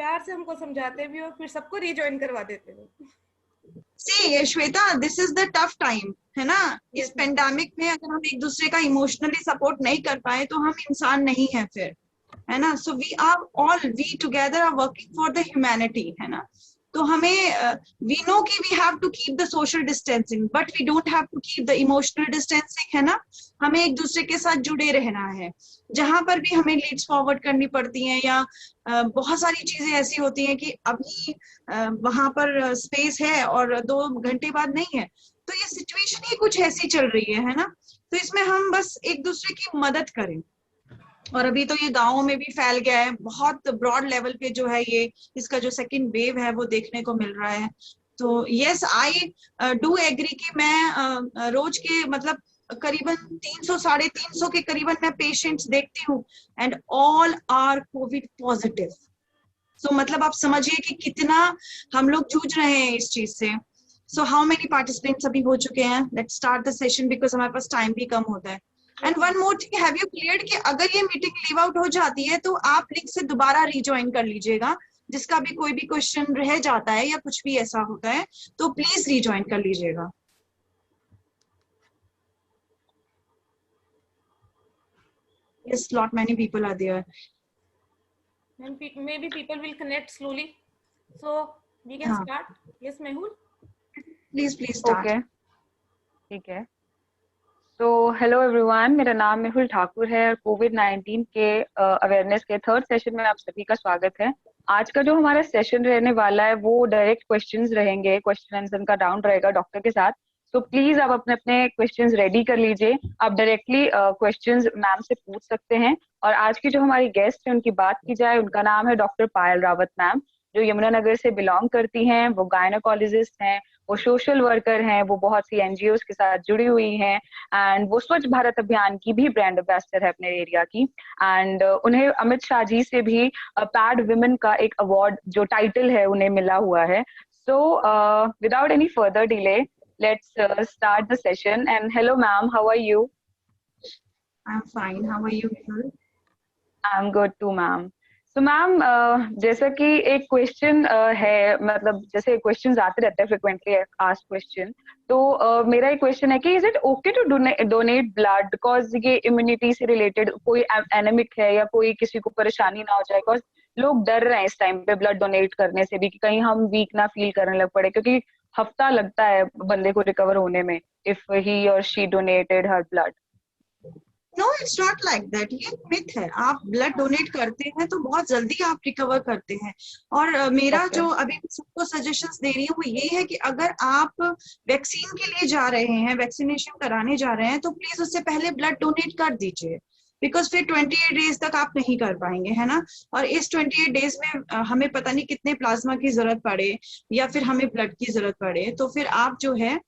प्यार से हमको समझाते भी और फिर सबको रिजॉइन करवा देते हो। See, Shweta, this is the tough time, है ना? Yes, इस पेंडेमिक में अगर हम एक दूसरे का इमोशनली सपोर्ट नहीं कर पाए तो हम इंसान नहीं है फिर, है ना? So we together are working for the humanity, है ना? तो हमें we know कि we have to keep the social distancing, but we don't have to keep the emotional distancing, है ना? हमें एक दूसरे के साथ जुड़े रहना है। जहां पर भी हमें लीड्स फॉरवर्ड करनी पड़ती हैं या बहुत सारी चीजें ऐसी होती हैं कि अभी वहां पर स्पेस है और 2 घंटे बाद नहीं है, तो ये सिचुएशन ही कुछ ऐसी चल रही है ना? तो इसमें हम बस एक दूसरे की मदद करें। और अभी तो ये गाँवों में भी फैल गया है, बहुत ब्रॉड लेवल पे जो है ये इसका जो सेकंड वेव है वो देखने को मिल रहा है। तो यस, आई डू एग्री कि मैं रोज के मतलब करीबन 300 350 के करीबन मैं पेशेंट्स देखती हूँ and all are covid positive. So मतलब आप समझिए कि कितना हम लोग जूझ रहे हैं इस चीज से। सो हाउ मेनी पार्टिसिपेंट्स अभी हो चुके हैं? Let's start the session because हमारे पास टाइम भी कम होता है। And one more thing, have you cleared कि अगर ये मीटिंग लीव आउट हो जाती है तो आप लिंक से दोबारा रिज्वाइन कर लीजिएगा, जिसका भी कोई भी क्वेश्चन रह जाता है या कुछ भी ऐसा होता है तो प्लीज रिज्वाइन कर लीजिएगा। Yes, lot many people are there. And maybe people will connect slowly, so we can start. Yes, Mehul, Please start. Okay, ठीक है। तो हेलो एवरीवन, मेरा नाम मेहुल ठाकुर है और कोविड-19 के अवेयरनेस के थर्ड सेशन में आप सभी का स्वागत है। आज का जो हमारा सेशन रहने वाला है वो डायरेक्ट क्वेश्चंस रहेंगे, क्वेश्चन आंसर का राउंड रहेगा डॉक्टर के साथ। तो प्लीज आप अपने अपने क्वेश्चंस रेडी कर लीजिए। आप डायरेक्टली क्वेश्चंस मैम से पूछ सकते हैं। और आज की जो हमारी गेस्ट है उनकी बात की जाए, उनका नाम है डॉक्टर पायल रावत मैम, जो यमुनानगर से बिलोंग करती हैं। वो गायनोकोलॉजिस्ट हैं, वो सोशल वर्कर हैं, वो बहुत सी एनजीओज के साथ जुड़ी हुई हैं एंड वो स्वच्छ भारत अभियान की भी ब्रांड एम्बेसडर है अपने एरिया की। एंड उन्हें अमित शाह जी से भी पैड विमेन का एक अवार्ड जो टाइटल है उन्हें मिला हुआ है। So without any further delay let's start the session. And hello ma'am, how are you? I'm fine, how are you? I'm good too ma'am. So ma'am, जैसा कि एक क्वेश्चन है, मतलब जैसे क्वेश्चंस आते रहते हैं फ्रिक्वेंटली आस्क्ड क्वेश्चन, तो मेरा एक क्वेश्चन है कि is it okay to donate blood because ये इम्यूनिटी से रिलेटेड कोई एनेमिक है या कोई किसी को परेशानी ना हो जाए, बिकॉज लोग डर रहे हैं इस टाइम पे ब्लड डोनेट करने से भी कि कहीं हम वीक ना फील करने लग पड़े, क्योंकि हफ्ता लगता है बंदे को रिकवर होने में इफ ही और she donated her blood. No, it's not like that, ये मिथ है। आप ब्लड डोनेट करते हैं तो बहुत जल्दी आप रिकवर करते हैं। और मेरा जो अभी सबको सजेशंस दे रही हूँ वो ये है कि अगर आप वैक्सीन के लिए जा रहे हैं, वैक्सीनेशन कराने जा रहे हैं, तो प्लीज उससे पहले ब्लड डोनेट कर दीजिए, बिकॉज फिर 28 डेज तक आप नहीं कर पाएंगे, है ना? और इस 28 डेज में हमें पता नहीं कितने प्लाज्मा की जरूरत पड़े या फिर हमें ब्लड की जरूरत पड़े, तो फिर आप जो है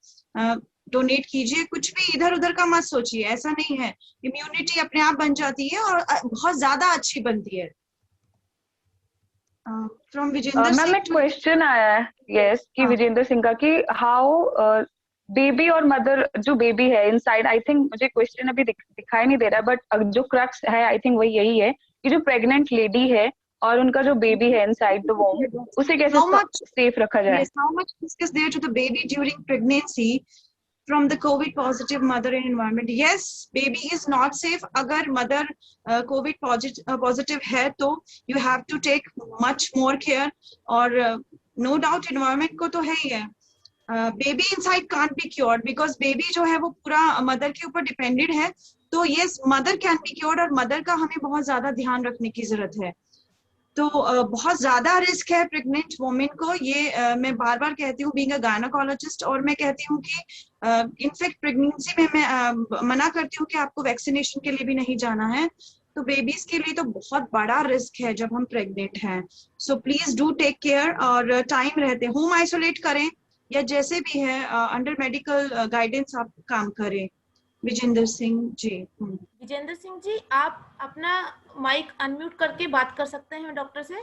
डोनेट कीजिए। कुछ भी इधर उधर का मत सोचिए, ऐसा नहीं है, इम्यूनिटी अपने आप बन जाती है और बहुत ज्यादा अच्छी बनती है। फ्रॉम विजेंद्र सिंह, मैम एक क्वेश्चन आया है यस कि विजेंद्र सिंह का कि हाउ बेबी और मदर, जो बेबी है इनसाइड, आई थिंक मुझे क्वेश्चन अभी दिखाई नहीं दे रहा है, बट जो क्रक्स है आई थिंक वही यही है कि जो प्रेग्नेंट लेडी है और उनका जो बेबी है इनसाइड द वोम, उसे कैसे सेफ रखा जाए? Yes, how much risk is there to the baby during pregnancy from the COVID positive mother and environment? Yes, baby is not safe. अगर mother COVID positive है तो you have to take much more care. और no doubt environment को तो है ही है। Baby inside can't be cured because baby जो है वो पूरा मदर के ऊपर डिपेंडेड है। तो yes, mother can be cured और मदर का हमें बहुत ज्यादा ध्यान रखने की जरूरत है। तो बहुत ज्यादा रिस्क है प्रेग्नेंट वुमेन को, ये मैं बार बार कहती हूँ बीइंग अ गायनोकोलॉजिस्ट। और मैं कहती हूँ कि इनफैक्ट प्रेगनेंसी में मैं मना करती हूँ कि आपको वैक्सीनेशन के लिए भी नहीं जाना है। तो बेबीज के लिए तो बहुत बड़ा रिस्क है जब हम प्रेग्नेंट हैं। So please do take care और टाइम रहते होम आइसोलेट करें या जैसे भी है अंडर मेडिकल गाइडेंस आप काम करें। विजेंद्र सिंह जी। विजेंद्र सिंह जी, आप अपना माइक अनम्यूट करके बात कर सकते हैं डॉक्टर से।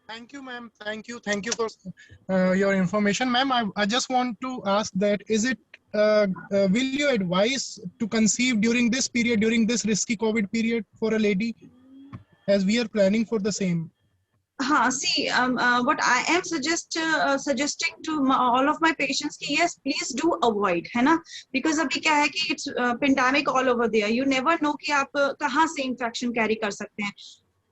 Thank you, ma'am. Thank you for your information, ma'am. I just want to ask that is it will you advise to conceive during this period, during this risky COVID period for a lady, as we are planning for the same? हाँ, see, what I am suggesting to all of my patients कि yes, please do avoid, है ना, because अभी क्या है कि it's pandemic all over there, you never know कि आप कहाँ से infection carry कर सकते हैं.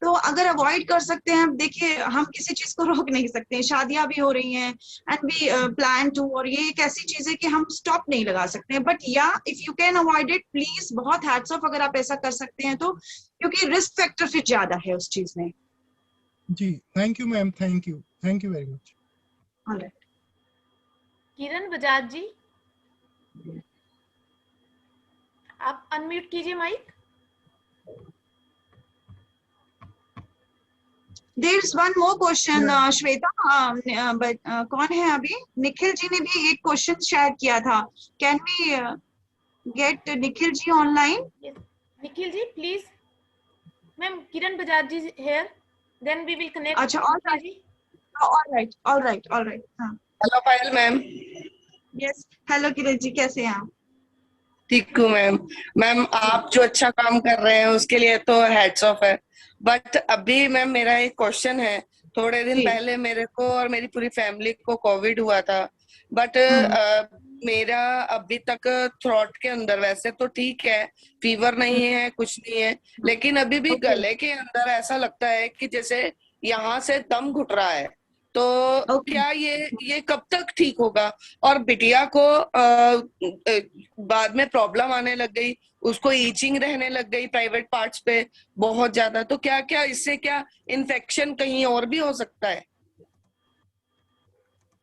तो अगर अवॉइड कर सकते हैं, देखिए हम किसी चीज को रोक नहीं सकते हैं, शादियां भी हो रही हैं एंड वी प्लान टू, और ये एक ऐसी चीज है कि हम स्टॉप नहीं लगा सकते हैं, बट या if you can avoid it please, बहुत हैट्स ऑफ अगर आप ऐसा कर सकते हैं तो, क्योंकि रिस्क फैक्टर फिर ज्यादा है उस चीज में. जी, thank you ma'am, thank you very much. Alright, Kiran Bajaj ji, आप अनम्यूट कीजिए mic. There is one more question. Shweta, कौन है अभी? निखिल जी ने भी एक क्वेश्चन शेयर किया था. Can we get Nikhil ji online? Nikhil ji please. Ma'am Kiran Bajaj ji here, then we will connect. अच्छा, ऑलराइट. हाँ, hello Payal ma'am. Yes, hello Kiran ji, कैसे हैं आप? ठीक हूँ मैम. मैम आप जो अच्छा काम कर रहे हैं उसके लिए तो हैट्स ऑफ है, बट अभी मैम मेरा एक क्वेश्चन है. थोड़े दिन जी. पहले मेरे को और मेरी पूरी फैमिली को कोविड हुआ था, बट मेरा अभी तक थ्रोट के अंदर, वैसे तो ठीक है, फीवर नहीं है, कुछ नहीं है, लेकिन अभी भी गले के अंदर ऐसा लगता है कि जैसे यहाँ से दम घुट रहा है. तो क्या ये कब तक ठीक होगा? और बिटिया को बाद में प्रॉब्लम आने लग गई, उसको ईचिंग रहने लग गई प्राइवेट पार्ट्स पे बहुत ज्यादा. तो क्या इससे क्या इन्फेक्शन कहीं और भी हो सकता है?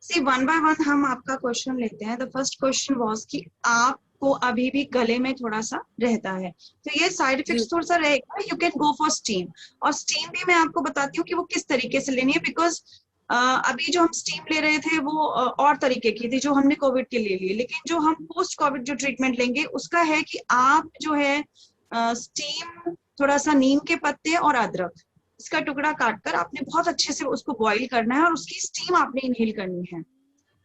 सी, वन बाय वन हम आपका क्वेश्चन लेते हैं. द फर्स्ट क्वेश्चन वाज कि आपको अभी भी गले में थोड़ा सा रहता है, तो ये साइड इफेक्ट्स थोड़ा सा रहेगा. You can go for steam, और स्टीम भी मैं आपको बताती हूँ कि वो किस तरीके से लेनी है, बिकॉज अभी जो हम स्टीम ले रहे थे वो और तरीके की थी जो हमने कोविड के लिए ली, लेकिन जो हम पोस्ट कोविड जो ट्रीटमेंट लेंगे उसका है कि आप जो है स्टीम, थोड़ा सा नीम के पत्ते और अदरक, इसका टुकड़ा काटकर आपने बहुत अच्छे से उसको बॉईल करना है और उसकी स्टीम आपने इनहेल करनी है.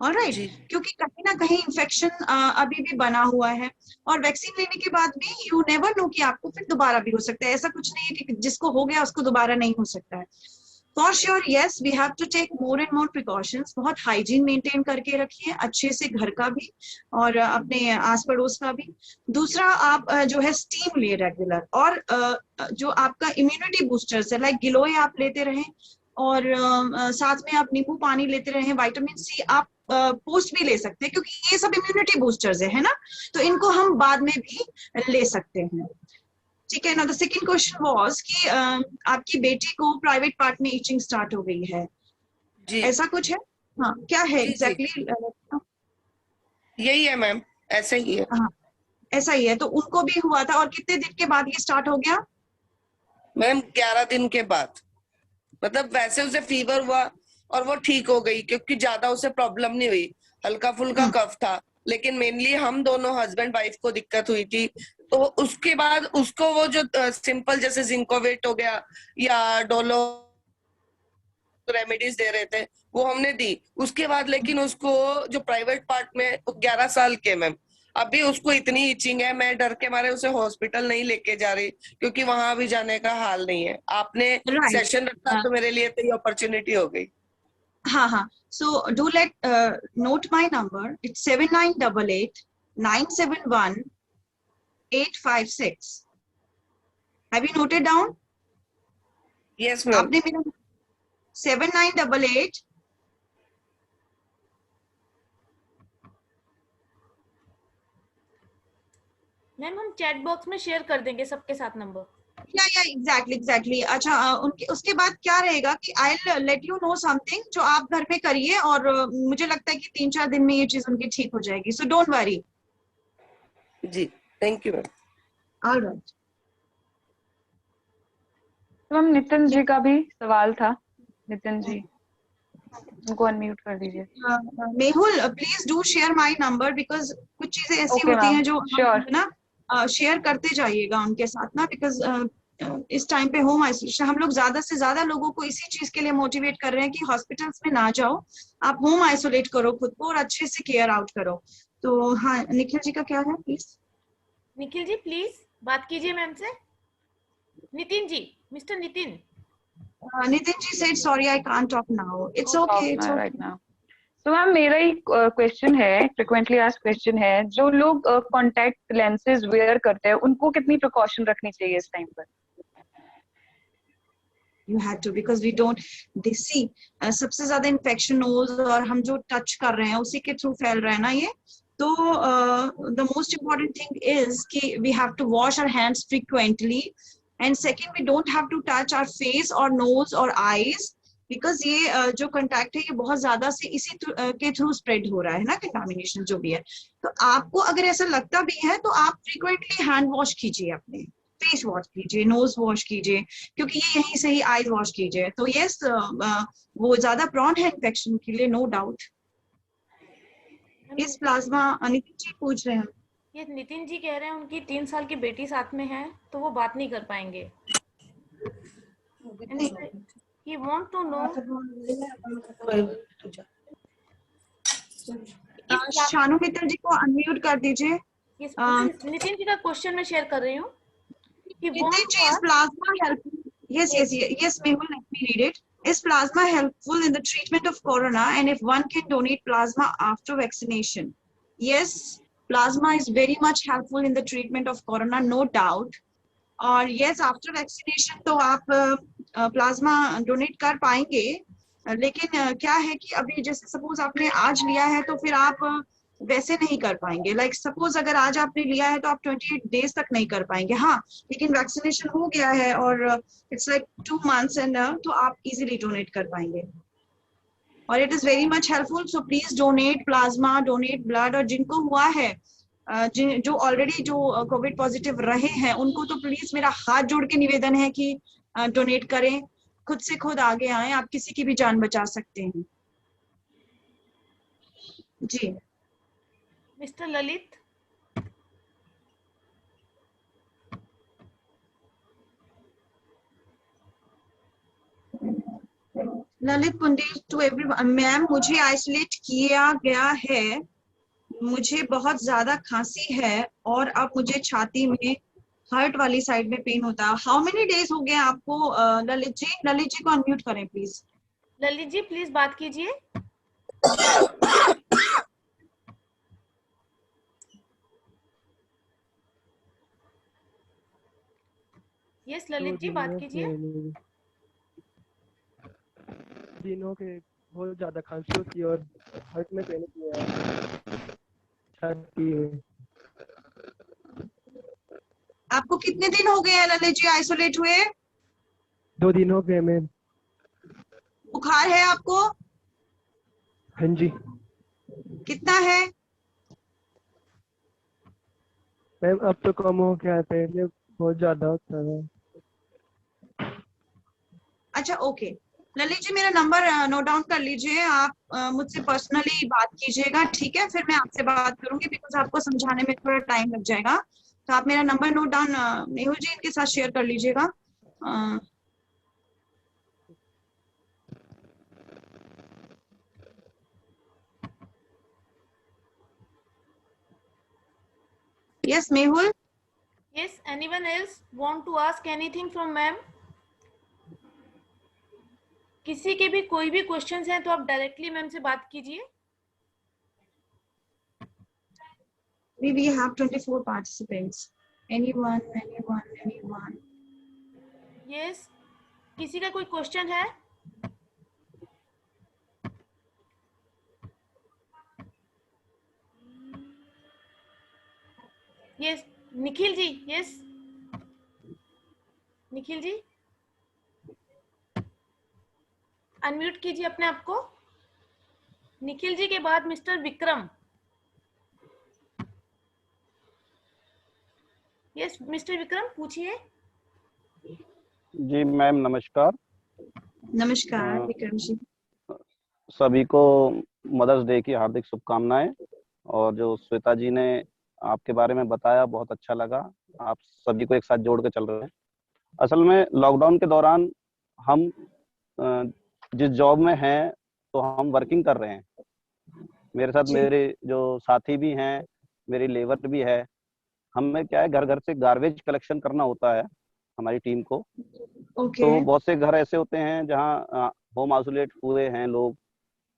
ऑलराइट, क्योंकि कहीं ना कहीं इन्फेक्शन अभी भी बना हुआ है, और वैक्सीन लेने के बाद भी यू नेवर नो कि आपको फिर दोबारा भी हो सकता है. ऐसा कुछ नहीं है कि जिसको हो गया उसको दोबारा नहीं हो सकता है. For sure yes, we have to take more and more precautions. बहुत हाइजीन मेंटेन करके रखिए अच्छे से, घर का भी और अपने आस पड़ोस का भी. दूसरा, आप जो है स्टीम ले रेगुलर, और जो आपका इम्यूनिटी बूस्टर्स है लाइक गिलोय आप लेते रहें, और साथ में आप नींबू पानी लेते रहें. विटामिन सी आप पोस्ट भी ले सकते हैं, क्योंकि ये सब इम्यूनिटी बूस्टर्स है ना, तो इनको हम बाद में भी ले सकते हैं. ठीक है ना. द सेकंड क्वेश्चन वाज कि आपकी बेटी को प्राइवेट पार्ट में ईचिंग स्टार्ट हो गई है जी. ऐसा कुछ है? हाँ, क्या है एग्जैक्टली? यही है मैम, ऐसा ही है. हाँ, ऐसा ही है. तो उनको भी हुआ था, और कितने दिन के बाद ये स्टार्ट हो गया? मैम 11 दिन के बाद. मतलब वैसे उसे फीवर हुआ और वो ठीक हो गई, क्योंकि ज्यादा उसे प्रॉब्लम नहीं हुई, हल्का फुल्का कफ था, लेकिन मेनली हम दोनों हस्बैंड वाइफ को दिक्कत हुई थी. तो उसके बाद उसको वो जो सिंपल जैसे जिंकोवेट हो गया या डोलो रेमेडीज दे रहे थे वो हमने दी. उसके बाद लेकिन उसको जो प्राइवेट पार्ट में 11 साल के मैम, अभी उसको इतनी इचिंग है, मैं डर के मारे उसे हॉस्पिटल नहीं लेके जा रही, क्योंकि वहां भी जाने का हाल नहीं है. आपने सेशन रखा तो मेरे लिए तो ये अपॉर्चुनिटी हो गई. हाँ. So do let note my number. It's 7988 971 856. Have you noted down? Yes ma'am. आपने मेरा 7988 मैम हम चैट बॉक्स में शेयर कर देंगे सबके साथ नंबर. या एग्जैक्टली. अच्छा, उनके उसके बाद क्या रहेगा कि आई will let you know something जो आप घर में करिए, और मुझे लगता है कि 3-4 दिन में ये चीज उनकी ठीक हो जाएगी. So don't worry. जी, थैंक यू मैम. ऑलराइट. तो मैम नितिन जी का भी सवाल था. नितिन जी, उनको अनम्यूट कर दीजिए. Mehul, please do share my number, because कुछ चीजें ऐसी Okay, होती ma'am. हैं जो Sure. ना शेयर करते जाइएगा उनके साथ ना, बिकॉज इस टाइम पे होम आइसोलेशन हम लोग ज्यादा से ज्यादा लोगों को इसी चीज के लिए मोटिवेट कर रहे हैं कि हॉस्पिटल्स में ना जाओ, आप होम आइसोलेट करो खुद को और अच्छे से केयर आउट करो. तो हाँ, निखिल जी का क्या है प्लीज? निखिल जी प्लीज बात कीजिए मैम से। Nitin ji, mister Nitin. Nitin ji said sorry I can't talk now. It's okay, it's okay. right now. तो मैम मेरा ही क्वेश्चन है, फ्रिक्वेंटली आस्क्ड क्वेश्चन है, जो लोग कॉन्टैक्ट लेंसेज वेयर करते हैं उनको कितनी प्रिकॉशन रखनी चाहिए इस टाइम पर? You had to, because we don't, they see सबसे ज्यादा इन्फेक्शन नोज और हम जो टच कर रहे हैं उसी के थ्रू फैल रहा है ना ये। तो the most important thing is कि we have to wash our hands frequently, and second we don't have to touch our face or nose or eyes, because ये जो कंटैक्ट है ये बहुत ज्यादा से इसी के थ्रू स्प्रेड हो रहा है ना, कंटामिनेशन जो भी है। तो आपको अगर ऐसा लगता भी है तो आप फ्रीक्वेंटली हैंड वॉश कीजिए, अपने फेस वॉश कीजिए, नोज वॉश कीजिए, क्योंकि ये यहीं से ही आईज वॉश कीजिए। तो यस, वो ज्यादा प्रॉन है इन्फेक्शन के लिए, नो डाउट। इस प्लाज्मा नितिन जी पूछ रहे हैं। ये नितिन जी कह रहे हैं उनकी 3 साल की बेटी साथ में है तो वो बात नहीं कर पाएंगे। He want to know Shanu Mittal जी को अनम्यूट कर दीजिए। नितिन जी का क्वेश्चन मैं शेयर कर रही हूँ। Nitin ji, is plasma helpful? Yes, Mehul, let me read it. Is plasma helpful in the treatment of corona, and if one can donate plasma after vaccination? Yes, plasma is very much helpful in the treatment of corona, no doubt. और yes, after vaccination तो आप plasma donate कर पाएंगे, लेकिन क्या है कि अभी जैसे सपोज आपने आज लिया है तो फिर आप वैसे नहीं कर पाएंगे। लाइक सपोज अगर आज आपने लिया है तो आप 28 डेज तक नहीं कर पाएंगे। हाँ, लेकिन वैक्सीनेशन हो गया है और इट्स लाइक 2 मंथ्स एंड तो आप इजीली डोनेट कर पाएंगे, और it is very much helpful. So please donate plasma, donate blood, और जिनको हुआ है, जो ऑलरेडी जो कोविड पॉजिटिव रहे हैं, उनको तो प्लीज मेरा हाथ जोड़ के निवेदन है कि डोनेट करें, खुद से खुद आगे आए, आप किसी की भी जान बचा सकते हैं जी। मिस्टर ललित। ललित पुंडेज टू एवरीवन। मैम, मुझे आइसोलेट किया गया है, मुझे बहुत ज्यादा खांसी है और अब मुझे छाती में हार्ट वाली साइड में पेन होता है। हाउ मेनी डेज हो गए आपको? ललित जी को अनम्यूट करें प्लीज। ललित जी प्लीज बात कीजिए। यस ललित जी बात कीजिए। दिनों के बहुत ज्यादा खांसी होती है और हार्ट में पेन होती है, छाती में। आपको कितने दिन हो गए हैं ललित जी आइसोलेट हुए? 2 दिन हो गए मैम। बुखार है आपको? हाँ जी कितना है? मैम अब तो कम हो गया है, पहले बहुत ज्यादा होता है। अच्छा, ओके ललित जी, मेरा नंबर नोट डाउन कर लीजिए। आप मुझसे पर्सनली बात कीजिएगा, ठीक है? फिर मैं आपसे बात करूंगी, बिकॉज आपको समझाने में थोड़ा टाइम लग जाएगा। तो आप मेरा नंबर नोट डाउन मेहुल जी इनके साथ शेयर कर लीजिएगा। Yes Mehul. Yes, anyone else want to ask anything from ma'am? किसी के भी कोई भी क्वेश्चंस हैं तो आप डायरेक्टली मैम से बात कीजिए। We have 24 participants. Anyone? Yes, किसी का कोई क्वेश्चन है? Yes, Nikhil ji. Yes, Nikhil ji unmute कीजिए अपने आप को। निखिल जी के बाद mister Vikram. Yes mister Vikram पूछिए। जी मैम नमस्कार। नमस्कार विक्रम जी। सभी को मदर्स डे की हार्दिक शुभकामनाएं। और जो श्वेता जी ने आपके बारे में बताया बहुत अच्छा लगा, आप सभी को एक साथ जोड़ के चल रहे हैं। असल में लॉकडाउन के दौरान हम जिस जॉब में हैं तो हम वर्किंग कर रहे हैं, मेरे साथ जी। मेरे जो साथी भी हैं, मेरी लेबर भी है। हमें क्या है, घर घर से गार्बेज कलेक्शन करना होता है हमारी टीम को। ओके। तो बहुत से घर ऐसे होते हैं जहाँ होम आइसोलेट हुए हैं लोग,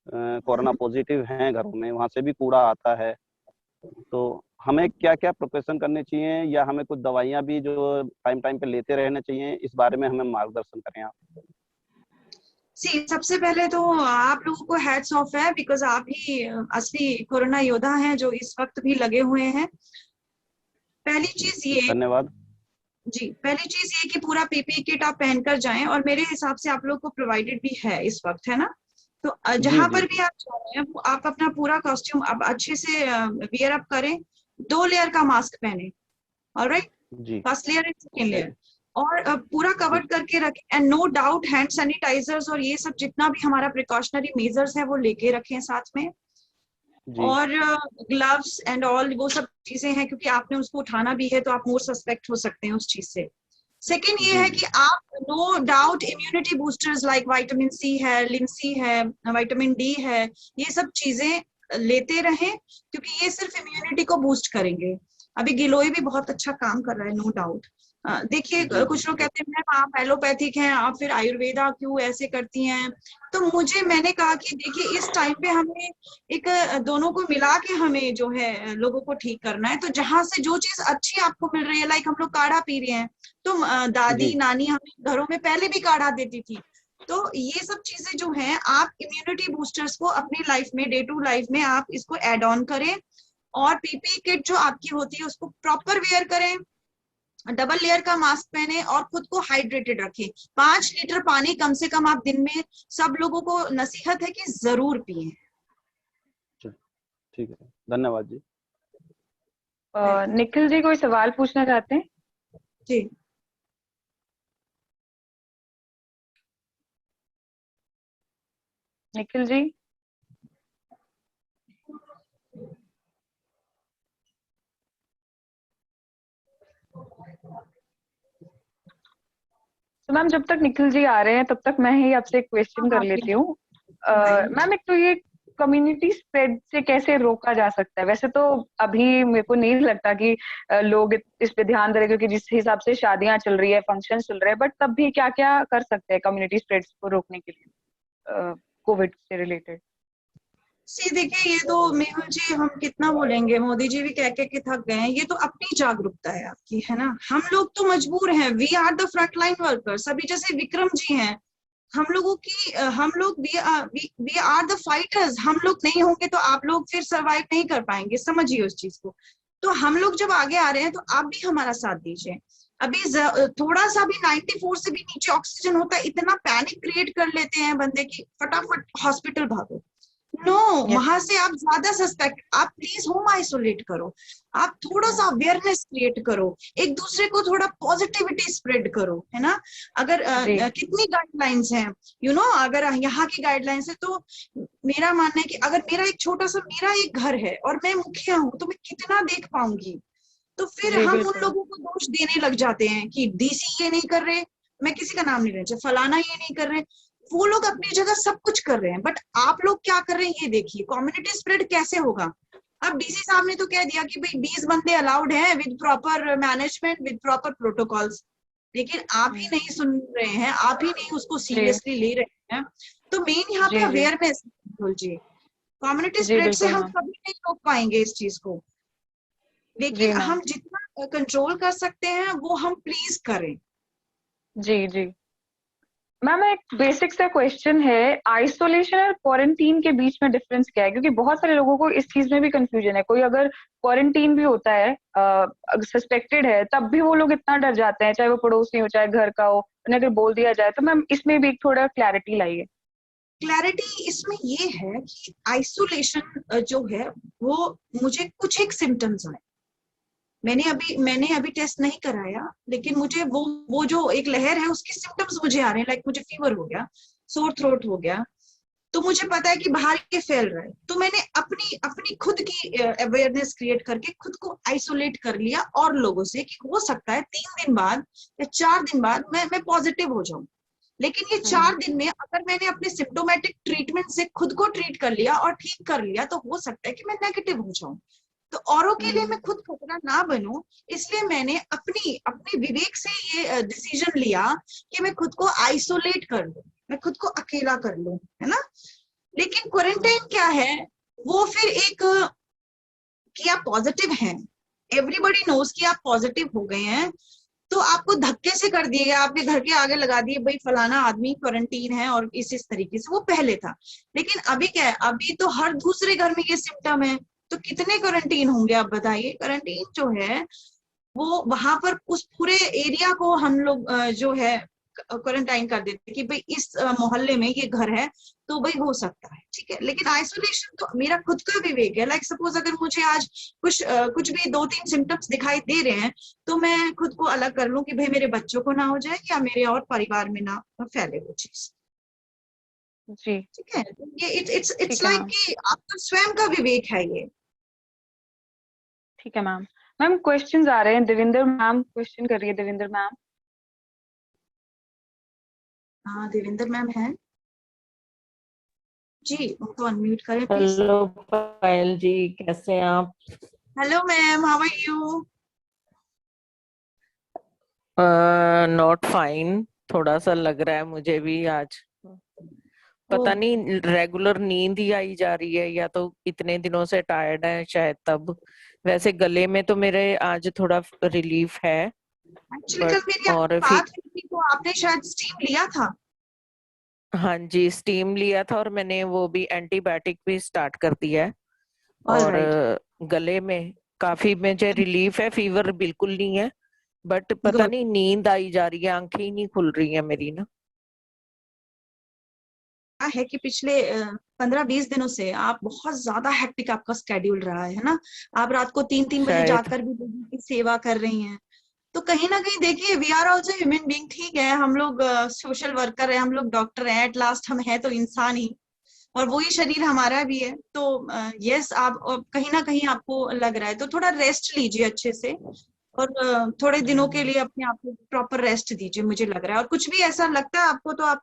कोरोना पॉजिटिव हैं घरों में, वहां से भी कूड़ा आता है। तो हमें क्या क्या प्रिपरेशन करने चाहिए, या हमें कुछ दवाइयाँ भी जो टाइम टाइम पे लेते रहना चाहिए, इस बारे में हमें मार्गदर्शन करें आप। सबसे पहले तो आप लोगों को हैट्स ऑफ है, बिकॉज आप ही असली कोरोना योद्धा हैं जो इस वक्त भी लगे हुए हैं। पहली चीज ये धन्यवाद। जी, पहली चीज ये कि पूरा पीपीई किट आप पहनकर जाएं, और मेरे हिसाब से आप लोग को प्रोवाइडेड भी है इस वक्त, है ना? तो जी जहां जी पर भी आप जा रहे हैं वो आप अपना पूरा कॉस्ट्यूम आप अच्छे से वियर अप करें। 2 लेयर का मास्क पहने, ऑलराइट? जी first layer and second okay layer, और पूरा कवर करके रखें। And no doubt hand sanitisers और ये सब जितना भी हमारा प्रिकॉशनरी मेजर्स है वो लेके रखें साथ में। जी और ग्लव्स एंड ऑल वो सब चीजें हैं, क्योंकि आपने उसको उठाना भी है तो आप मोर सस्पेक्ट हो सकते हैं उस चीज से। सेकेंड ये जी है जी कि आप no doubt immunity boosters like vitamin C है, लिंसी है, विटामिन डी है, ये सब चीजें लेते रहें, क्योंकि ये सिर्फ इम्यूनिटी को बूस्ट करेंगे। अभी गिलोय भी बहुत अच्छा काम कर रहा है, नो डाउट। देखिए, जी कुछ लोग जी कहते हैं मैम आप एलोपैथिक हैं, आप फिर आयुर्वेदा क्यों ऐसे करती हैं? तो मैंने कहा कि देखिए इस टाइम पे हमें एक दोनों को मिला के हमें जो है लोगों को ठीक करना है। तो जहां से जो चीज अच्छी आपको मिल रही है, लाइक हम लोग काढ़ा पी रहे हैं, तो दादी जी नानी हमें घरों में पहले भी काढ़ा देती थी। तो ये सब चीजें जो हैं, आप इम्यूनिटी बूस्टर्स को अपनी लाइफ में, डे टू लाइफ में आप इसको एड ऑन करें। और पीपी किट जो आपकी होती है उसको प्रॉपर वेयर करें, डबल लेयर का मास्क पहने, और खुद को हाइड्रेटेड रखें। 5 लीटर पानी कम से कम आप दिन में, सब लोगों को नसीहत है कि जरूर पिए। ठीक है, धन्यवाद जी। निखिल जी कोई सवाल पूछना चाहते हैं? जी। निखिल जी? तो मैम जब तक निखिल जी आ रहे हैं तब तक मैं ही आपसे एक क्वेश्चन कर लेती हूँ। मैम एक तो ये कम्युनिटी स्प्रेड से कैसे रोका जा सकता है? वैसे तो अभी मेरे को नहीं लगता कि लोग इस पे ध्यान दे रहे, क्योंकि जिस हिसाब से शादियां चल रही है, फंक्शन चल रहे हैं, बट तब भी क्या क्या कर सकते हैं कम्युनिटी स्प्रेड को रोकने के लिए कोविड से रिलेटेड? देखिए, ये तो मेहुल जी हम कितना बोलेंगे, मोदी जी भी कह के थक गए हैं। ये तो अपनी जागरूकता है आपकी, है ना? हम लोग तो मजबूर हैं, we are the front line workers. अभी जैसे विक्रम जी हैं, हम लोगों की हम लोग वी आर द फाइटर्स। हम लोग नहीं होंगे तो आप लोग फिर सरवाइव नहीं कर पाएंगे, समझिए उस चीज को। तो हम लोग जब आगे आ रहे हैं तो आप भी हमारा साथ दीजिए। अभी थोड़ा सा भी 94 से भी नीचे ऑक्सीजन होता है, इतना पैनिक क्रिएट कर लेते हैं बंदे की, फटाफट हॉस्पिटल भागो। नो, वहां से आप ज्यादा सस्पेक्ट, आप प्लीज होम आइसोलेट करो। आप थोड़ा सा अवेयरनेस क्रिएट करो, एक दूसरे को थोड़ा पॉजिटिविटी स्प्रेड करो, है ना? अगर कितनी गाइडलाइंस हैं, अगर यहाँ की गाइडलाइंस है, तो मेरा मानना है कि अगर मेरा एक घर है और मैं मुखिया हूँ, तो मैं कितना देख पाऊंगी? तो फिर हम उन लोगों को दोष देने लग जाते हैं कि डीसी ये नहीं कर रहे, मैं किसी का नाम नहीं लेना चाहिए, फलाना ये नहीं कर रहे। वो लोग अपनी जगह सब कुछ कर रहे हैं, बट आप लोग क्या कर रहे हैं ये देखिए। कम्युनिटी स्प्रेड कैसे होगा? अब डीसी साहब ने तो कह दिया कि भाई 20 बंदे अलाउड हैं with proper management, with proper protocols, लेकिन आप ही नहीं सुन रहे हैं, आप ही नहीं उसको सीरियसली ले रहे हैं। तो मेन यहाँ पे अवेयरनेस जी, कम्युनिटी स्प्रेड से हम कभी नहीं रोक पाएंगे इस चीज को, लेकिन हम जितना कंट्रोल कर सकते हैं वो हम प्लीज करें। जी जी मैम, एक बेसिक सा क्वेश्चन है, आइसोलेशन और क्वारंटीन के बीच में डिफरेंस क्या है? क्योंकि बहुत सारे लोगों को इस चीज में भी कंफ्यूजन है। कोई अगर क्वारंटीन भी होता है, सस्पेक्टेड है, तब भी वो लोग इतना डर जाते हैं, चाहे वो पड़ोसी हो चाहे घर का हो, उन्हें अगर बोल दिया जाए। तो मैम इसमें भी एक थोड़ा क्लैरिटी लाइए। क्लैरिटी इसमें ये है कि आइसोलेशन जो है वो, मुझे कुछ एक सिम्टम्स आए, मैंने अभी टेस्ट नहीं कराया, लेकिन मुझे वो जो एक लहर है उसके सिम्टम्स मुझे आ रहे हैं, लाइक मुझे फीवर हो गया, सोर थ्रोट हो गया, तो मुझे पता है कि बाहर के फैल रहा है। तो मैंने अपनी खुद की अवेयरनेस क्रिएट करके खुद को आइसोलेट कर लिया और लोगों से, कि हो सकता है 3 दिन बाद या 4 दिन बाद मैं पॉजिटिव हो जाऊं, लेकिन ये 4 दिन में अगर मैंने अपने सिम्टोमेटिक ट्रीटमेंट से खुद को ट्रीट कर लिया और ठीक कर लिया, तो हो सकता है कि मैं नेगेटिव हो जाऊं। तो औरों के लिए मैं खुद खतरा ना बनूं, इसलिए मैंने अपने विवेक से ये डिसीजन लिया कि मैं खुद को आइसोलेट कर लूं, मैं खुद को अकेला कर लूं, है ना। लेकिन क्वारंटाइन क्या है, वो फिर एक कि आप पॉजिटिव हैं, एवरीबॉडी नोज कि आप पॉजिटिव हो गए हैं, तो आपको धक्के से कर दिए गया, आपके घर के आगे लगा दिए भाई फलाना आदमी क्वारंटीन है, और इस तरीके से। वो पहले था, लेकिन अभी क्या है, अभी तो हर दूसरे घर में ये सिम्टम है, तो कितने क्वारंटीन होंगे आप बताइए। क्वारंटीन जो है वो वहां पर उस पूरे एरिया को हम लोग जो है क्वारंटाइन कर देते कि भाई इस मोहल्ले में ये घर है, तो भाई हो सकता है, ठीक है। लेकिन आइसोलेशन तो मेरा खुद का विवेक है। लाइक सपोज अगर मुझे आज कुछ भी 2-3 सिम्टम्स दिखाई दे रहे हैं, तो मैं खुद को अलग कर लूं कि भाई मेरे बच्चों को ना हो जाए या मेरे और परिवार में ना फैले वो चीज, जी ठीक है। ये इट्स ठीक है लाइक मैम। कि आपका स्वयं का विवेक है ये। ठीक है मैम। मैम क्वेश्चंस आ रहे हैं, देविंदर मैम क्वेश्चन कर रही है, देविंदर मैम। हाँ, देवेंद्र मैम है जी, उनको अनम्यूट करें प्लीज। हेलो पायल जी, कैसे हैं आप? Hello ma'am, how are you? Not fine, थोड़ा सा लग रहा है मुझे भी आज। पता नहीं रेगुलर नींद ही आई जा रही है, या तो इतने दिनों से टायर्ड है शायद तब। वैसे गले में तो मेरे आज थोड़ा रिलीफ है, एक्चुअली कल बट मेरी आपसे और बात हुई थी, तो आपने शायद स्टीम लिया था। हाँ जी, स्टीम लिया था और मैंने वो भी एंटीबायोटिक भी स्टार्ट कर दिया है। ऑल और राइट, गले में काफी मुझे रिलीफ है, फीवर बिल्कुल नहीं है, बट पता गुड। नहीं नींद आई जा रही है, आंखें ही नहीं खुल रही है मेरी ना। है कि पिछले 15-20 दिनों से आप बहुत ज्यादा हेक्टिक आपका स्केड्यूल रहा है ना। आप रात को 3-3 बजे शायद। जाकर भी लोगों की सेवा कर रही हैं। तो कहीं ना कहीं देखिए, we are also human being, ठीक है, हम लोग सोशल वर्कर है, हम लोग डॉक्टर हैं, एट लास्ट हम है तो इंसान ही, और वही शरीर हमारा भी है। तो यस, आप कहीं ना कहीं आपको लग रहा है, तो थोड़ा रेस्ट लीजिए अच्छे से, और थोड़े दिनों के लिए अपने आप को प्रॉपर रेस्ट दीजिए, मुझे लग रहा है। और कुछ भी ऐसा लगता है आपको तो आप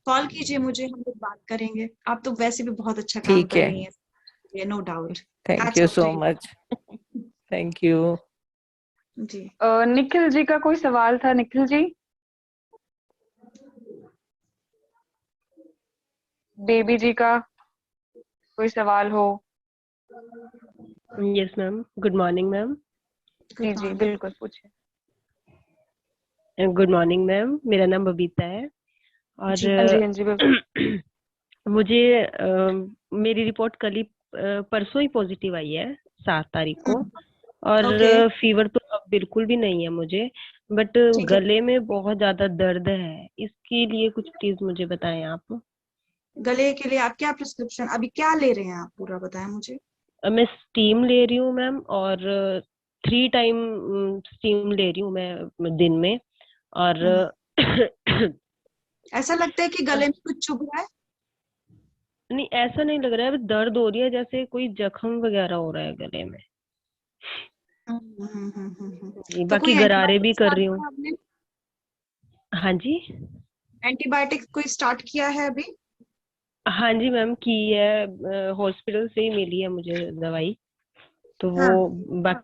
कॉल कीजिए मुझे, हम लोग बात करेंगे। आप तो वैसे भी बहुत अच्छा काम ठीक कर है, रही हैं, no doubt. Thank hats you off to so you. Much, thank you. जी, निखिल जी का कोई सवाल था, निखिल जी? बेबी जी का कोई सवाल हो? Yes ma'am, good morning ma'am. जी जी बिल्कुल पूछिए। गुड मॉर्निंग मैम, मेरा नाम बबीता है और जी हाँ जी हाँ जी बिल्कुल। मुझे मेरी रिपोर्ट कल ही परसों ही पॉजिटिव आई है, 7 तारीख को। और ओके, फीवर तो अब बिल्कुल भी नहीं है मुझे, बट ठीक है। गले में बहुत ज्यादा दर्द है। इसके लिए कुछ प्लीज मुझे बताएं आप। गले के लिए आप क्या प्रिस्क्रिप्शन अभी क्या ले रहे हैं, आप पूरा बताएं मुझे। मैं स्टीम ले रही हूँ मैम, और 3 टाइम स्टीम ले रही हूँ मैं दिन में। और ऐसा लगता है कि गले में कुछ चुभ रहा है? नहीं, ऐसा नहीं लग रहा है, दर्द हो रही है, जैसे कोई जख्म वगैरह हो रहा है गले में। जी, तो बाकी कोई गरारे भी एंटीबायोटिक कर स्टार्ट रही हूँ। किया आपने? हाँ जी। एंटीबायोटिक कोई स्टार्ट किया है अभी? हाँ जी मैम, की है, हॉस्पिटल से ही मिली है मुझे दवाई, तो हाँ,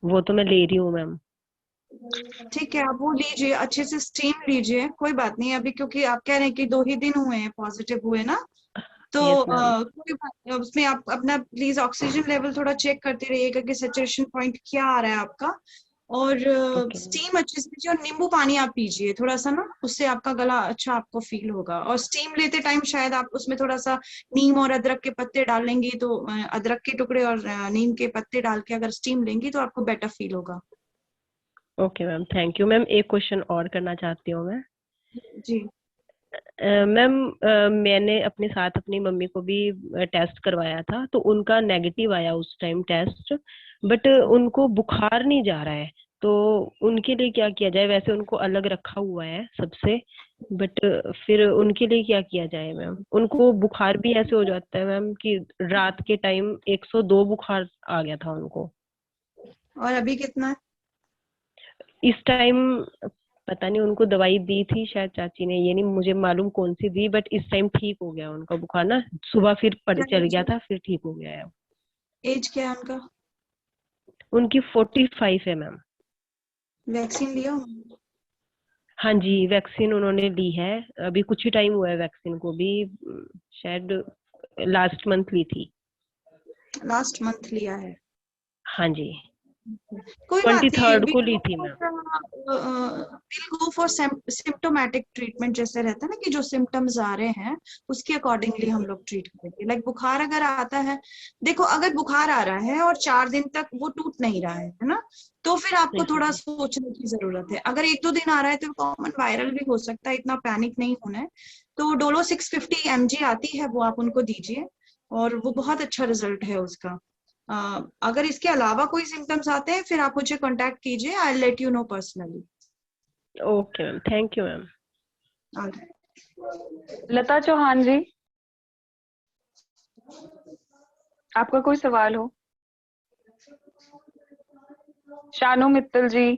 वो तो मैं ले रही हूँ मैम। ठीक है, आप वो लीजिए, अच्छे से स्टीम लीजिए, कोई बात नहीं अभी, क्योंकि आप कह रहे हैं कि 2 ही दिन हुए हैं पॉजिटिव हुए ना। तो यस मैम। कोई बात नहीं, उसमें आप अपना प्लीज ऑक्सीजन लेवल थोड़ा चेक करते रहिएगा कि सैचुरेशन पॉइंट क्या आ रहा है आपका। और ओके मैम। स्टीम अच्छे से लीजिए, और नींबू पानी आप पीजिए थोड़ा सा ना, उससे आपका गला अच्छा आपको फील होगा। और स्टीम लेते टाइम शायद आप उसमें थोड़ा सा नीम और अदरक के पत्ते डालेंगी, तो अदरक के टुकड़े और नीम के पत्ते डाल के अगर स्टीम लेंगी तो आपको बेटर फील होगा। Okay ma'am, thank you ma'am. एक क्वेश्चन और करना चाहती हूँ मैं। जी, मैम, मैंने अपने साथ अपनी मम्मी को भी टेस्ट करवाया था, तो उनका नेगेटिव आया उस टाइम टेस्ट, बट उनको बुखार नहीं जा रहा है। तो उनके लिए क्या किया जाए? वैसे उनको अलग रखा हुआ है सबसे, बट फिर उनके लिए क्या किया जाए मैम? उनको बुखार भी ऐसे हो जाता है मैम कि रात के टाइम 102 बुखार आ गया था उनको। और अभी कितना है? इस टाइम पता नहीं उनको दवाई दी थी शायद चाची ने, ये नहीं मुझे मालूम कौन सी दी, बट इस टाइम ठीक हो गया उनका बुखार ना, सुबह फिर चल गया था, फिर ठीक हो गया है। एज क्या है उनका? उनकी 45 है मैम। वैक्सीन लिया? हाँ जी, वैक्सीन उन्होंने ली है, अभी कुछ ही टाइम हुआ है वैक्सीन को भी, शायद लास्ट मंथ ली थी। लास्ट मंथ लिया है? हाँ जी, कोई बात नहीं, 23rd को ली थी ma'am. Will go for symptomatic treatment, जैसे रहता है ना कि जो सिम्टम्स आ रहे हैं उसके अकॉर्डिंगली हम लोग ट्रीट करेंगे। लाइक बुखार अगर आता है, देखो अगर बुखार आ रहा है और 4 दिन तक वो टूट नहीं रहा है ना, तो फिर आपको थोड़ा सोचने की जरूरत है। अगर 1-2 दिन आ रहा है तो कॉमन वायरल भी हो सकता है, इतना पैनिक नहीं होना है। तो डोलो 650 mg आती है, वो आप उनको दीजिए और वो बहुत अच्छा रिजल्ट है उसका। अगर इसके अलावा कोई सिम्टम्स आते हैं फिर आप मुझे कांटेक्ट कीजिए, I will let you know personally. Okay ma'am, thank you ma'am. Lata Chauhan ji, आपका कोई सवाल हो? शानू मित्तल जी,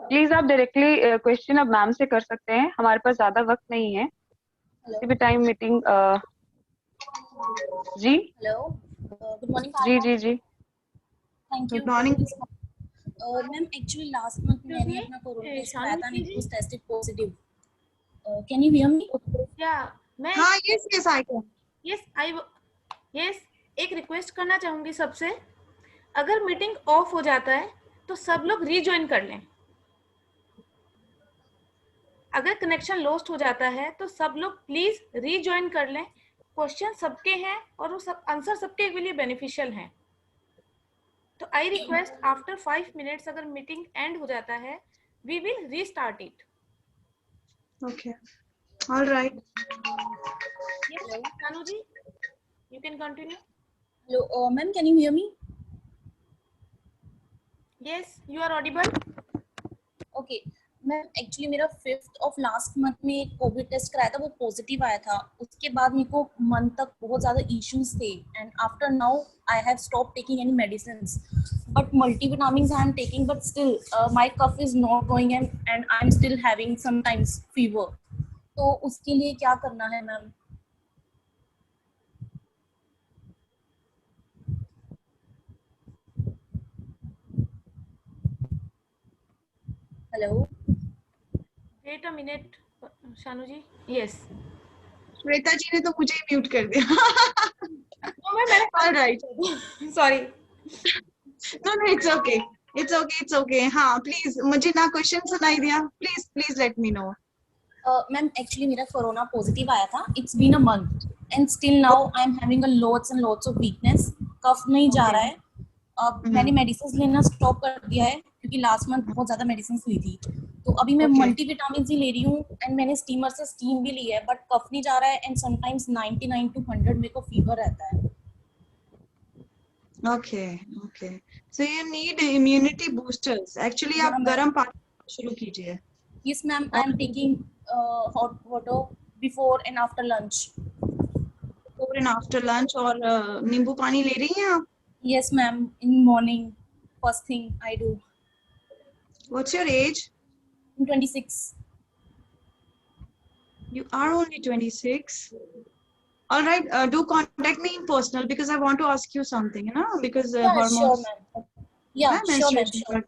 प्लीज आप डायरेक्टली क्वेश्चन अब मैम से कर सकते हैं, हमारे पास ज्यादा वक्त नहीं है, किसी भी टाइम मीटिंग। जी हेलो, गुड मॉर्निंग। जी thank you. Good morning. Ma'am actually last month मैंने अपना कोरोना टेस्ट कराया था and it was tested positive. Can you hear me? मैं हाँ, यस आई कैन। यस, एक रिक्वेस्ट करना चाहूंगी सबसे, अगर मीटिंग ऑफ हो जाता है तो सब लोग रीजॉइन कर लें। अगर कनेक्शन लॉस्ट हो जाता है तो सब लोग प्लीज रीजॉइन कर लें। क्वेश्चन सबके हैं और वो सब आंसर सबके लिए बेनिफिशियल हैं। तो आई रिक्वेस्ट आफ्टर 5 मिनट्स अगर मीटिंग एंड हो जाता है, we will restart it. Okay, alright. Yes, Kanu ji, you can continue. Hello, ma'am, can you hear me? Yes, you are audible. Okay, ma'am actually मेरा 5th of last month में Covid test कराया था, वो positive आया था। उसके बाद मेरे को मंथ तक बहुत ज़्यादा इश्यूज थे and after now I have stop taking any medicines, but multivitamins I am taking, but still my cough is not going and I am still having sometimes fever. तो उसके लिए क्या करना है ma'am? Hello, Wait a minute, Shanu ji. Yes. Shweta ji ने तो मुझे ही म्यूट कर दिया। No, मैंने alright, sorry. No it's okay. हाँ प्लीज, मुझे ना क्वेश्चन सुनाई दिया, please let me know. Ma'am actually मेरा कोरोना पॉजिटिव आया था, it's been a month and still now I am having a lots and lots of weakness, cough नहीं जा रहा है। अब मैंने मेडिसिन लेना स्टॉप कर दिया है क्योंकि लास्ट मंथ बहुत ज्यादा मेडिसिन हुई थी। तो अभी मैं मल्टीविटामिन ही ले रही हूँ एंड मैंने स्टीमर से स्टीम भी ली है, बट कफ नहीं जा रहा है एंड समटाइम्स 99 to 100 मेरे को फीवर रहता है। Okay, so you need immunity boosters. Actually आप गर्म पानी शुरू कीजिए। Yes ma'am, I am taking hot water before and after lunch. Before and after lunch, और नींबू पानी ले रही हैं आप? Yes ma'am, in morning first thing I do. What's your age? 26. You are only 26. All right, do contact me in personal because I want to ask you something, you know, because Yeah, hormones. sure ma'am. Yeah, sure ma'am. Sure.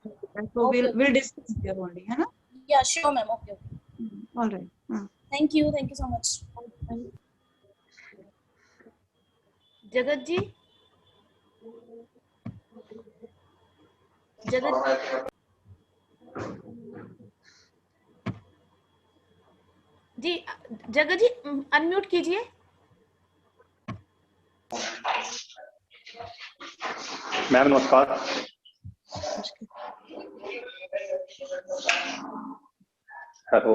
So Okay. we'll discuss here only, है ना? Yeah, sure ma'am. Okay. All right. Thank you so much. जगत जी, जगत जी unmute कीजिए। Ma'am नमस्कार। Hello,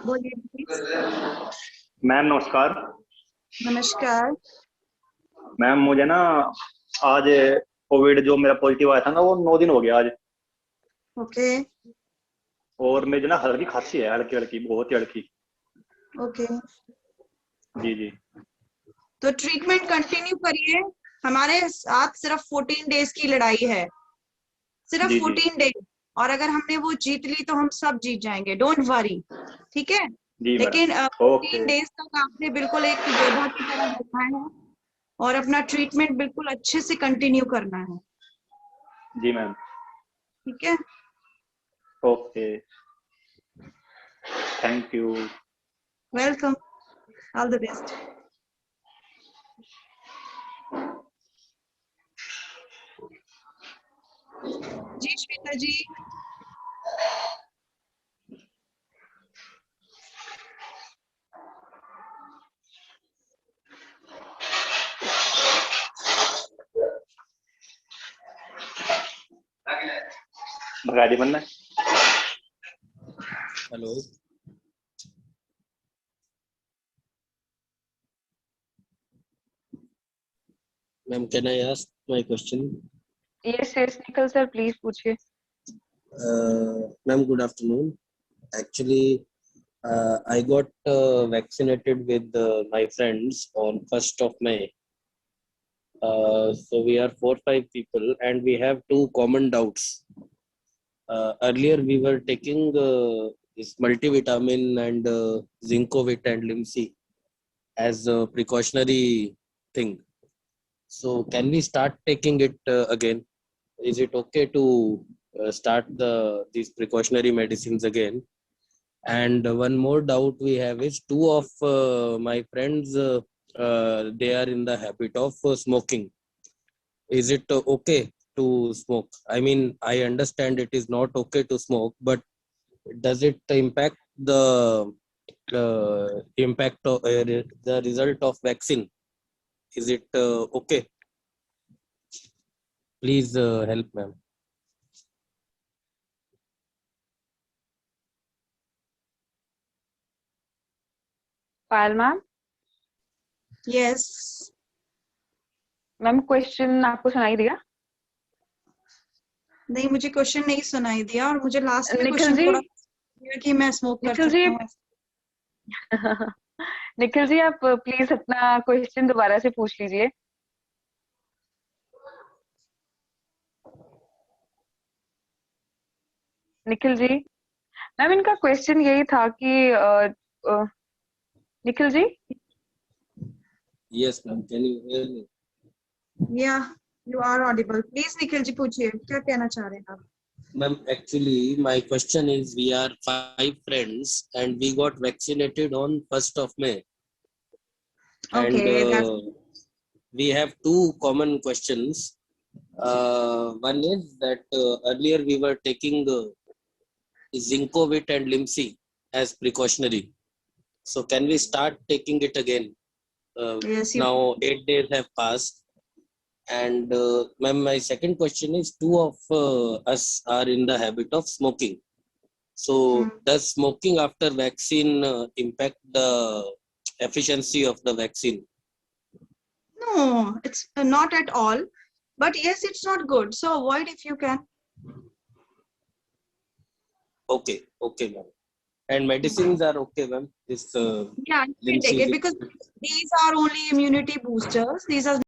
बोलिए please. Ma'am नमस्कार। नमस्कार। Ma'am मुझे ना आज कोविड जो मेरा पॉजिटिव आया था ना, वो 9 दिन हो गया आज। ओके। और मेरी ना हल्की खांसी है, हल्की बहुत ही हल्की। ओके। जी। तो ट्रीटमेंट कंटिन्यू करिए, हमारे साथ सिर्फ 14 डेज की लड़ाई है। सिर्फ जी, जी। 14 डेज, और अगर हमने वो जीत ली तो हम सब जीत जाएंगे, डोंट वरी, ठीक है। जी मैडम। लेकिन 14 ओके। डेज तक आपने बिल्कुल एक योद्धा की तरह रहना है और अपना ट्रीटमेंट बिल्कुल अच्छे से कंटिन्यू करना है, जी मैम। ठीक है। Okay, thank you. Welcome, all the best. जी श्वेता जी। भगाड़ी बनना है। Hello. Ma'am, can I ask my question? Yes, Nikhil sir, please पूछिए. Ma'am, good afternoon. Actually, I got vaccinated with my friends on 1st of May. So we are 4-5 people and we have two common doubts. Earlier we were taking this multivitamin and Zincovit and Limsi as a precautionary thing. So can we start taking it again? Is it okay to start these precautionary medicines again? And one more doubt we have is two of my friends, they are in the habit of smoking. Is it okay to smoke? I mean, I understand it is not okay to smoke, but does it impact the impact of the result of vaccine? Is it okay? Please help, ma'am. Payal ma'am. Yes ma'am question आपको सुनाई दिया? नहीं, मुझे question नहीं सुनाई दिया, और मुझे लास्ट में निखिल क्वेश्चन जी. थोड़ा दिया कि मैं स्मोक कर निखिल सकता जी. हूँ। निखिल जी, आप प्लीज अपना क्वेश्चन दोबारा से पूछ लीजिए. निखिल जी, मैम इनका क्वेश्चन यही था कि Nikhil ji. Yes, ma'am. Can you hear me? Yeah you are audible. Please Nikhil ji पूछिए, क्या कहना चाह रहे हैं आप? Ma'am, actually, my question is, we are 5 friends and we got vaccinated on 1st of May. And Okay, we have two common questions. One is that earlier we were taking Zincovit and Limsi as precautionary. So can we start taking it again? yes, Now 8 days have passed. And ma'am, my second question is, two of us are in the habit of smoking. So does smoking after vaccine impact the efficiency of the vaccine? no, it's not at all. But yes, it's not good. So avoid if you can. Okay, okay, ma'am. And medicines are okay, ma'am. This Yeah, you can take it because these are only immunity boosters. These are